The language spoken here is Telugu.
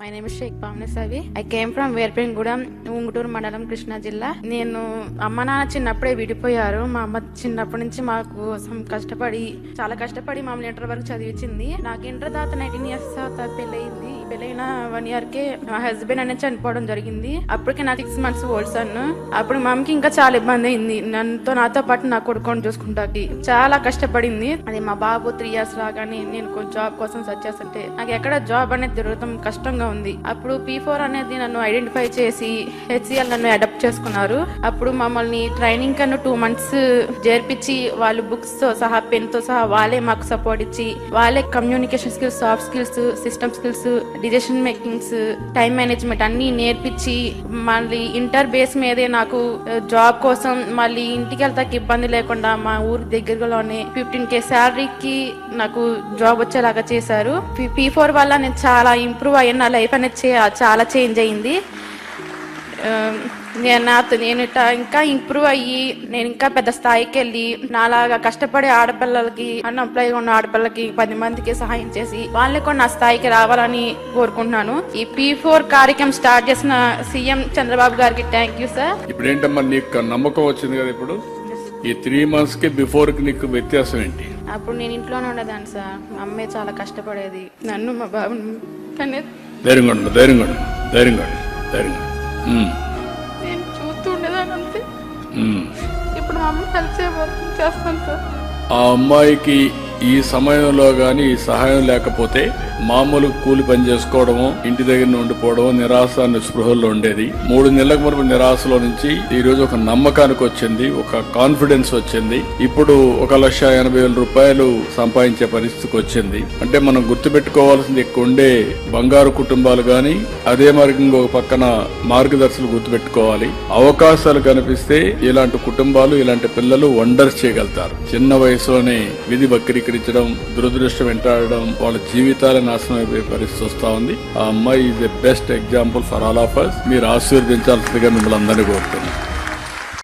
My name is Sheikh Pamna Savi. I came from Verpengudam, Unguturu Mandalam, Krishna జిల్లా. నేను అమ్మ నాన్న చిన్నప్పుడే విడిపోయారు. మా అమ్మ చిన్నప్పటి నుంచి మా కోసం చాలా కష్టపడి మమ్మల్ని ఇంటర్ వరకు చదివించింది. నాకు ఇంటర్ తర్వాత 19 years తర్వాత పెళ్ళయింది. పెళ్ళైన 1 year కే మా హస్బెండ్ అనేది చనిపోవడం జరిగింది. అప్పటికే నాకు 6 months ఓల్డ్ సన్. అప్పుడు మా అమ్మకి ఇంకా చాలా ఇబ్బంది అయింది. నాతో పాటు నా కొడుకుని చూసుకుంటాకి చాలా కష్టపడింది. అది మా బాబు 3 years రాగానే నేను జాబ్ కోసం సర్చ్ చేస్తుంటే నాకు ఎక్కడ జాబ్ అనేది దొరకడం కష్టంగా ఉంది. అప్పుడు P4 అనేది నన్ను ఐడెంటిఫై చేసి HCL నన్ను అడాప్ట్ చేసుకున్నారు. అప్పుడు మమ్మల్ని ట్రైనింగ్ కన్నా 2 months చేర్పించి వాళ్ళు బుక్స్ తో సహా పెన్ తో సహా వాళ్ళే మాకు సపోర్ట్ ఇచ్చి వాళ్ళే communication skills, soft skills, system skills, decision makings, time management అన్ని నేర్పించి మళ్ళీ ఇంటర్ బేస్ మీదే నాకు జాబ్ కోసం మళ్ళీ ఇంటికి వెళ్తాకి ఇబ్బంది లేకుండా మా ఊరి దగ్గరలోనే 15K శాలరీకి నాకు జాబ్ వచ్చేలాగా చేశారు. P4 వల్ల నేను చాలా ఇంప్రూవ్ అయ్యాను. నా లైఫ్ అనేది చాలా చేంజ్ అయింది. నేను ఇంకా ఇంప్రూవ్ అయ్యి నేను ఇంకా పెద్ద స్థాయికి వెళ్ళి నాలాగా కష్టపడే ఆడపిల్లలకి, అన్ఎంప్లాయ్గా ఉన్న ఆడపిల్లలకి 10 మందికి సహాయం చేసి వాళ్ళని కూడా నా స్థాయికి రావాలని కోరుకుంటున్నాను. ఈ P4 కార్యక్రమం స్టార్ట్ చేసిన సీఎం చంద్రబాబు గారికి థ్యాంక్ యూ సార్. ఇప్పుడు ఏంటమ్మా నీకు నమ్మకం వచ్చింది కదా? ఇప్పుడు ఈ 3 months కి బిఫోర్ కి నీకు వ్యత్యాసం ఏంటి? అప్పుడు నేను ఇంట్లోనే ఉండేదాన్ని సార్. మా అమ్మే చాలా కష్టపడేది. నన్ను మా బాబుని ధైర్యంగా నేను చూస్తూ ఉండేదాన్ని అంతే. ఇప్పుడు మా అమ్మ హెల్ప్ చేస్తాను సార్. ఆ అమ్మాయికి ఈ సమయంలో గాని ఈ సహాయం లేకపోతే మామూలు కూలి పని చేసుకోవడము, ఇంటి దగ్గర ఉండిపోవడము, నిరాశ నిస్పృహల్లో ఉండేది. 3 నెలలకు మునుపు నిరాశలో నుంచి ఈ రోజు ఒక నమ్మకానికి వచ్చింది, ఒక కాన్ఫిడెన్స్ వచ్చింది. ఇప్పుడు 1,80,000 రూపాయలు సంపాదించే పరిస్థితికి వచ్చింది. అంటే మనం గుర్తుపెట్టుకోవాల్సింది ఎక్కువ ఉండే బంగారు కుటుంబాలు గాని, అదే మరి ఇంకొక పక్కన మార్గదర్శకులు గుర్తుపెట్టుకోవాలి. అవకాశాలు కనిపిస్తే ఇలాంటి కుటుంబాలు, ఇలాంటి పిల్లలు వండర్స్ చేయగలుగుతారు. చిన్న వయసులోనే విధి వక్రీకరించడం, దురదృష్టం వెంటాడడం, వాళ్ళ జీవితాలను నాశనం అయిపోయే పరిస్థితి వస్తా ఉంది. ఆ అమ్మాయి is the best example for all of us. మీరు ఆశీర్వదించాల్సిందిగా మిమ్మల్ని అందరినీ కోరుతున్నాను.